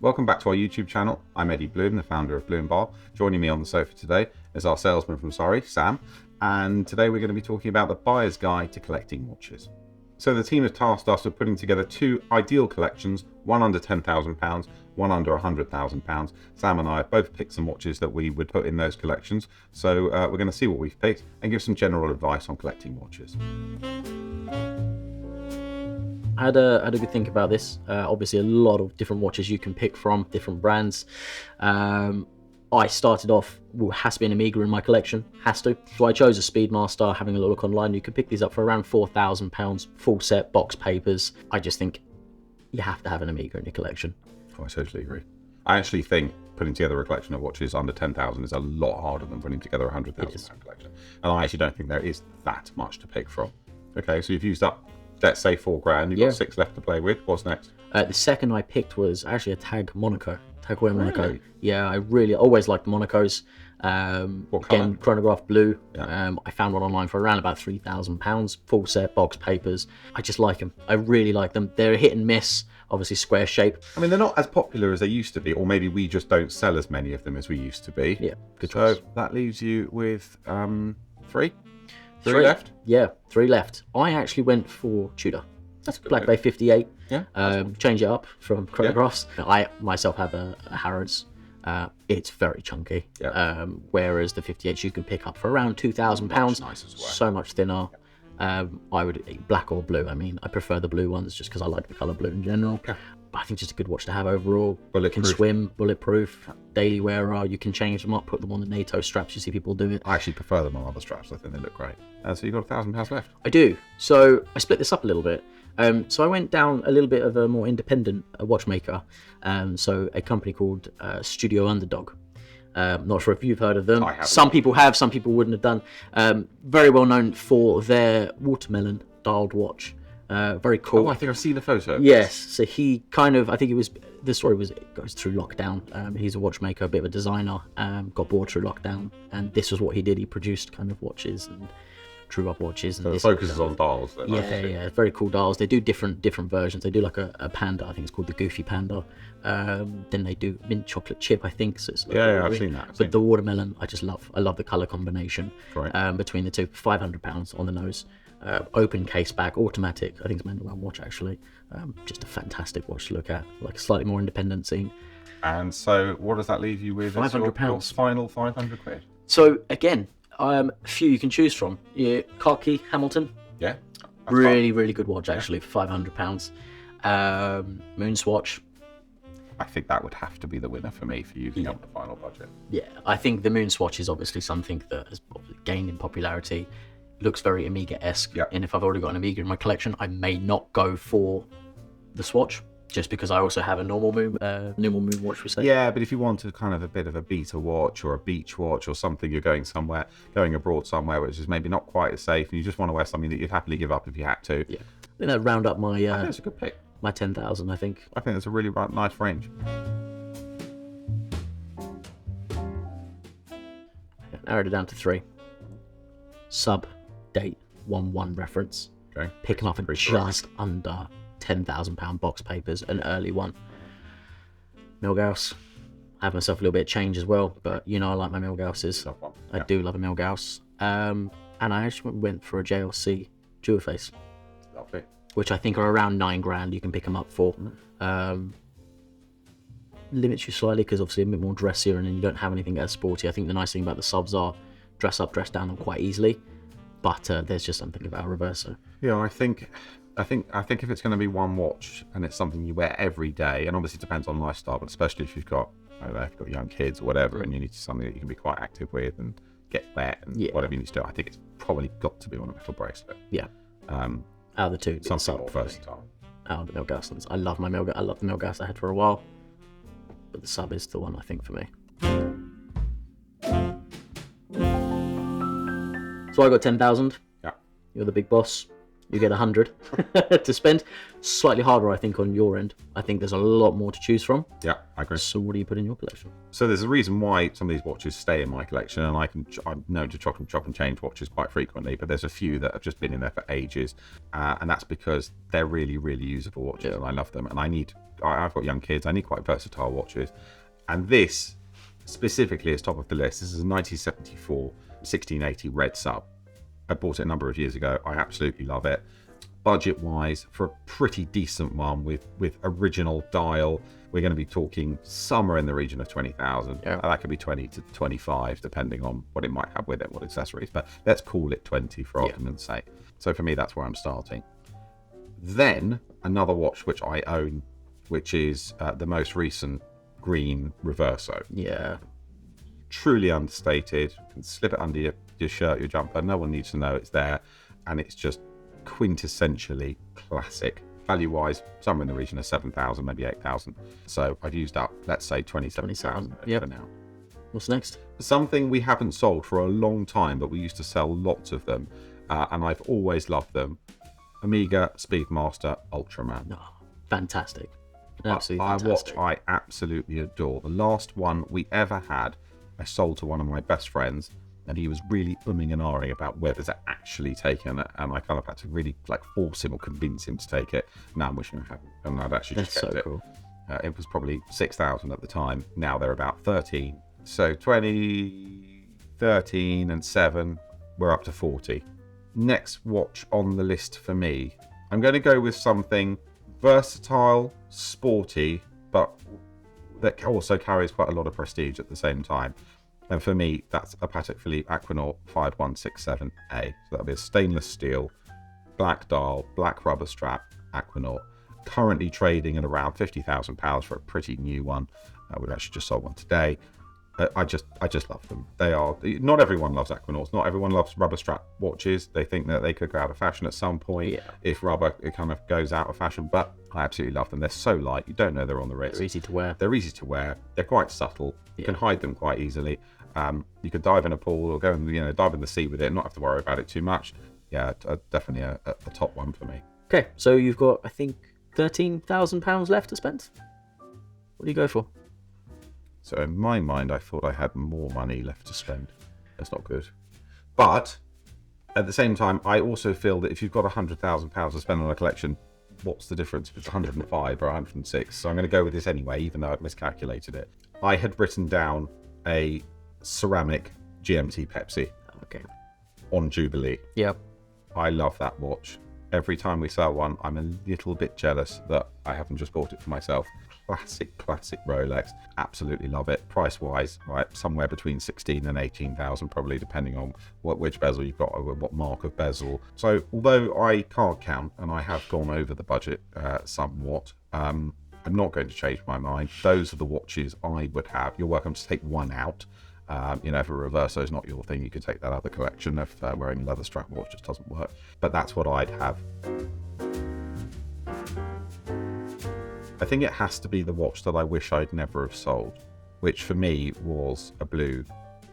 Welcome back to our YouTube channel. I'm Eddie Bloom, the founder of Bloom Bar. Joining me on the sofa today is our salesman from Surrey, Sam. And today we're going to be talking about the buyer's guide to collecting watches. So the team have tasked us with putting together two ideal collections, one under £10,000, one under £100,000. Sam and I have both picked some watches that we would put in those collections. So we're going to see what we've picked and give some general advice on collecting watches. I had a good think about this. Obviously, a lot of different watches you can pick from, different brands. I started off, has to be an Omega in my collection, has to. So I chose a Speedmaster, having a look online. You can pick these up for around £4,000, full set, box papers. I just think you have to have an Omega in your collection. Oh, I totally agree. I actually think putting together a collection of watches under 10,000 is a lot harder than putting together a £100,000 collection. And I actually don't think there is that much to pick from. Okay, so you've used up, let's say £4,000. You've got 6 left to play with. What's next? The second I picked was actually a Tag Monaco. Tag Heuer Monaco. Really? Yeah, I really always liked Monacos. What Again, colour? chronograph blue. Yeah. I found one online for around about £3,000, full set, box papers. I just like them. I really like them. They're a hit and miss, obviously square shape. I mean, they're not as popular as they used to be, or maybe we just don't sell as many of them as we used to be. Yeah, good So choice. that leaves you with three? Three left? Yeah, 3 left. I actually went for Tudor. That's good. Black Bay 58. Yeah. Change it up from chronographs. I myself have a Harrods. It's very chunky. Yeah. Whereas the 58s you can pick up for around £2,000. Nice as well. So much thinner. I would black or blue. I mean, I prefer the blue ones just because I like the colour blue in general. Yeah. But I think just a good watch to have overall. Bulletproof. Can swim, bulletproof, daily wearer. You can change them up, put them on the NATO straps. You see people do it. I actually prefer them on other straps. I think they look great. So you've got £1,000 left. I do. So I split this up a little bit. So I went down a little bit of a more independent watchmaker. So a company called Studio Underdog. Not sure if you've heard of them. I haven't. Some people have, some people wouldn't have done. Very well known for their watermelon dialed watch. Very cool. Oh, I think I've seen a photo. Yes, so he kind of, I think the story was, it goes through lockdown. He's a watchmaker, a bit of a designer, got bored through lockdown, and this was what he did. He produced kind of watches and drew up watches. And So the this focus is on dials. Then, yeah, very cool dials. They do different versions. They do like a panda, I think it's called the Goofy Panda. Then they do mint chocolate chip, I think. So it's like Yeah, I've seen that. But the watermelon, I just love. I love the color combination Right. between the two. £500 on the nose. Open case back, automatic. I think it's Manuel watch actually. Just a fantastic watch to look at. Like a slightly more independent scene. And so what does that leave you with? as your £500. Final £500. So again, a few you can choose from. Yeah, Carkey, Hamilton. Yeah. That's Really good watch actually for £500. Moonswatch. I think that would have to be the winner for me for using up the final budget. Yeah, I think the Moonswatch is obviously something that has gained in popularity. Looks very Amiga-esque. Yeah. And if I've already got an Amiga in my collection, I may not go for the Swatch just because I also have a normal moon watch. We say. Yeah, but if you want kind of a bit of a beta watch or a beach watch or something, you're going abroad somewhere, which is maybe not quite as safe, and you just want to wear something that you'd happily give up if you had to. Yeah. I think that'd round up my I think it's a good pick. my 10,000. I think. I think it's a really nice range. Narrowed it down to 3. Sub date 1/1 reference. Okay. Picking up at just under £10,000 box papers, an early one. Milgauss. I have myself a little bit of change as well, but I like my Milgausses. Top one. I do love a Milgauss. And I actually went for a JLC Jewel Face, Lovely. which I think are around £9,000. You can pick them up for. Limits you slightly because obviously a bit more dressier, and then you don't have anything as sporty. I think the nice thing about the subs are dress up, dress down them quite easily, but there's just something about a Reverso. Yeah, I think if it's going to be one watch and it's something you wear every day, and obviously it depends on lifestyle, but especially if you've got, I don't know, if you've got young kids or whatever, and you need something that you can be quite active with and get wet and whatever you need to do, I think it's probably got to be on a metal bracelet. Yeah. Out of the two, it's Something sub more first. versatile. Out of the Milgauss. I love my Milgauss. I love the Milgauss I had for a while, but the sub is the one I think for me. So I got 10,000. Yeah. You're the big boss. You get 100 to spend. Slightly harder, I think, on your end. I think there's a lot more to choose from. Yeah, I agree. So what do you put in your collection? So there's a reason why some of these watches stay in my collection, and I'm known to chop and change watches quite frequently, but there's a few that have just been in there for ages, and that's because they're really, really usable watches, and I love them. And I've got young kids, I need quite versatile watches, and this specifically is top of the list. This is a 1974 1680 red sub. I bought it a number of years ago. I absolutely love it. Budget wise, for a pretty decent one with original dial, we're going to be talking somewhere in the region of 20,000. Yeah. That could be 20 to 25 depending on what it might have with it, what accessories, but let's call it 20 for argument's sake. So for me, that's where I'm starting. Then another watch which I own, which is the most recent green Reverso. Yeah. Truly understated. You can slip it under your shirt, your jumper. No one needs to know it's there, and it's just quintessentially classic. Value wise, somewhere in the region of 7,000, maybe 8,000. So I've used up, let's say 27,000 for now. What's next? Something we haven't sold for a long time, but we used to sell lots of them, and I've always loved them. Omega Speedmaster Ultraman. Oh, fantastic. Absolutely A fantastic. watch I absolutely adore. The last one we ever had, I sold to one of my best friends, and he was really umming and ahhing about whether to actually take it, and I kind of had to really force him or convince him to take it. Now I'm wishing I hadn't, and I'd actually That's just kept so it. cool. It was probably 6,000 at the time. Now they're about 13. So 20, 13 and 7, we're up to 40. Next watch on the list for me, I'm going to go with something versatile, sporty, but that also carries quite a lot of prestige at the same time. And for me, that's a Patek Philippe Aquanaut 5167A. So that'll be a stainless steel, black dial, black rubber strap Aquanaut. Currently trading at around £50,000 for a pretty new one. We've actually just sold one today. I just love them. They are, not everyone loves Aquanauts. Not everyone loves rubber strap watches. They think that they could go out of fashion at some point if rubber kind of goes out of fashion. But I absolutely love them. They're so light. You don't know they're on the wrist. They're easy to wear. They're easy to wear. They're quite subtle. You can hide them quite easily. You could dive in a pool or go and dive in the sea with it and not have to worry about it too much. Yeah, definitely a top one for me. Okay, so you've got, I think, £13,000 left to spend. What do you go for? So in my mind, I thought I had more money left to spend. That's not good. But at the same time, I also feel that if you've got £100,000 to spend on a collection, what's the difference if it's 105 or 106? So I'm going to go with this anyway, even though I've miscalculated it. I had written down a ceramic GMT Pepsi Okay. on Jubilee. Yep. I love that watch. Every time we sell one, I'm a little bit jealous that I haven't just bought it for myself. Classic Rolex. Absolutely love it. Price wise, right, somewhere between 16 and 18,000, probably depending on which bezel you've got or what mark of bezel. So although I can't count and I have gone over the budget somewhat, I'm not going to change my mind. Those are the watches I would have. You're welcome to take one out. If a Reverso is not your thing, you could take that other collection. If wearing a leather strap watch just doesn't work. But that's what I'd have. I think it has to be the watch that I wish I'd never have sold, which for me was a blue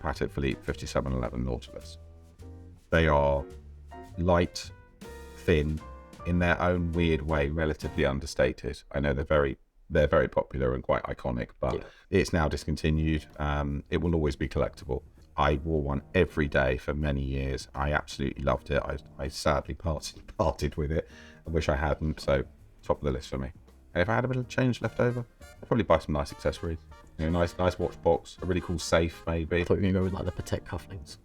Patek Philippe 5711 Nautilus. They are light, thin, in their own weird way, relatively understated. I know they're very popular and quite iconic, but it's now discontinued. It will always be collectible. I wore one every day for many years. I absolutely loved it. I sadly parted with it. I wish I hadn't, so top of the list for me. And if I had a bit of change left over, I'd probably buy some nice accessories. Nice watch box, a really cool safe maybe. I thought you were going to go with the Patek cufflinks.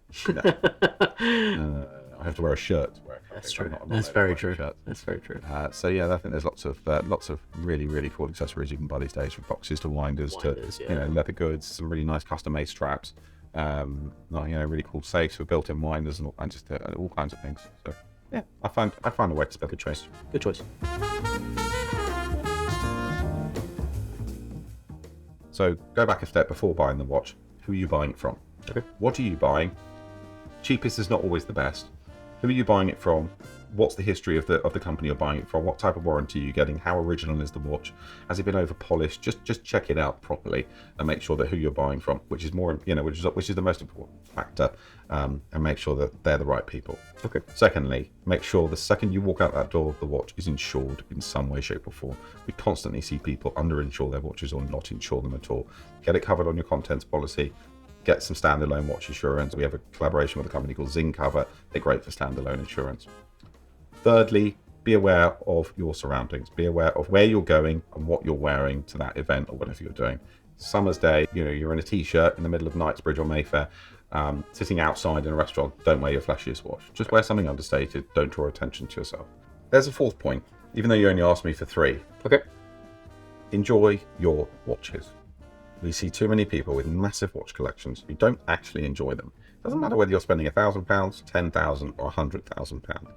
I have to wear a shirt to wear a cufflink. That's true. Not That's allowed very to wear a true. shirt. That's very true. So yeah, I think there's lots of really, really cool accessories you can buy these days, from boxes to winders Winders, to leather goods, some really nice custom made straps, really cool safes with built-in winders and all kinds of things. So yeah, I found a way to spend. Good choice. Good choice. So go back a step before buying the watch. Who are you buying it from? Okay. What are you buying? Cheapest is not always the best. Who are you buying it from? what's the history of the company you're buying it from? What type of warranty are you getting? How original is the watch? Has it been over polished? Just check it out properly and make sure that who you're buying from, which is more, which is the most important factor, and make sure that they're the right people. Okay. Secondly, make sure the second you walk out that door, the watch is insured in some way, shape, or form. We constantly see people under-insure their watches or not insure them at all. Get it covered on your contents policy. Get some standalone watch insurance. We have a collaboration with a company called Zing Cover. They're great for standalone insurance. Thirdly, be aware of your surroundings. Be aware of where you're going and what you're wearing to that event or whatever you're doing. Summer's day, you're in a t-shirt in the middle of Knightsbridge or Mayfair, sitting outside in a restaurant. Don't wear your flashiest watch. Just wear something understated. Don't draw attention to yourself. There's a fourth point, even though you only asked me for 3. Okay. Enjoy your watches. We see too many people with massive watch collections who don't actually enjoy them. Doesn't matter whether you're spending £1,000, £10,000 or £100,000.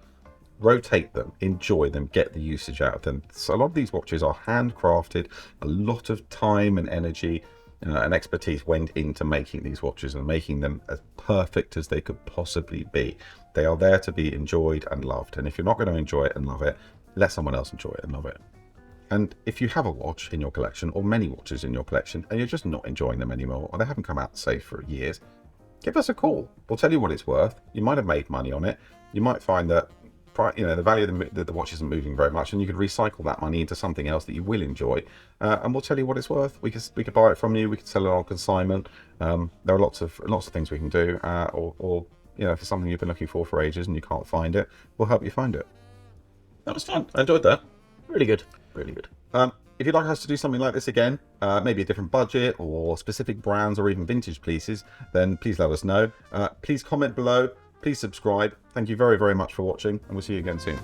Rotate them, enjoy them, get the usage out of them. So a lot of these watches are handcrafted. A lot of time and energy and expertise went into making these watches and making them as perfect as they could possibly be. They are there to be enjoyed and loved. And if you're not going to enjoy it and love it, let someone else enjoy it and love it. And if you have a watch in your collection or many watches in your collection and you're just not enjoying them anymore, or they haven't come out safe for years, give us a call. We'll tell you what it's worth. You might have made money on it. You might find that the value of the watch isn't moving very much, and you could recycle that money into something else that you will enjoy. And we'll tell you what it's worth. We could buy it from you. We could sell it on consignment. There are lots of things we can do. Or if it's something you've been looking for ages and you can't find it, we'll help you find it. That was fun. I enjoyed that. Really good. Really good. If you'd like us to do something like this again, maybe a different budget or specific brands or even vintage pieces, then please let us know. Please comment below. Please subscribe. Thank you very, very much for watching, and we'll see you again soon.